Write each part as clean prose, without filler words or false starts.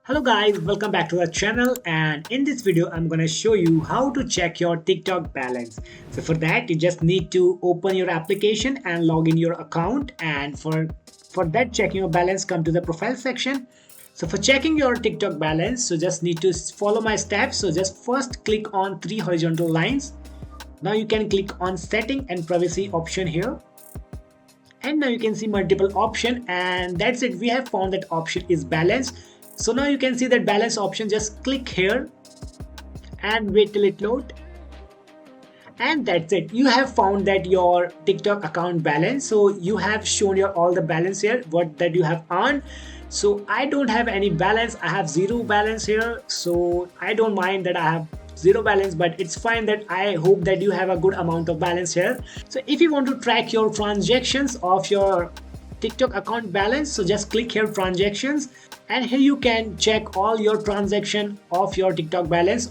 Hello guys, welcome back to the channel, and in this video I'm going to show you how to check your TikTok balance. So for that you just need to open your application and log in your account, and for that checking your balance, come to the profile section. So for checking your TikTok balance, so just need to follow my steps. So just first click on three horizontal lines. Now you can click on setting and privacy option here. And now you can see multiple option, and that's it. We have found that option is balance. So now you can see that balance option. Just click here and wait till it load, and that's it. You have found that your TikTok account balance. So you have shown your all the balance here, what that you have earned. So I don't have any balance, I have zero balance here. So I don't mind that I have zero balance, but it's fine. That I hope that you have a good amount of balance here. So if you want to track your transactions of your TikTok account balance, so just click here transactions, and here you can check all your transaction of your TikTok balance.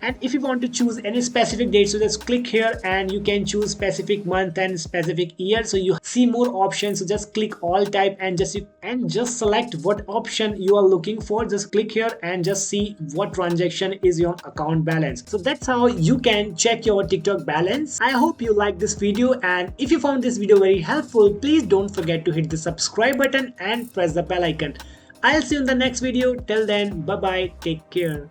And if you want to choose any specific date, so just click here and you can choose specific month and specific year. So you see more options. So just click all type and just select what option you are looking for. Just click here and just see what transaction is your account balance. So that's how you can check your TikTok balance. I hope you like this video, and if you found this video very helpful, please don't forget to hit the subscribe button and press the bell icon. I'll see you in the next video. Till then, bye bye, take care.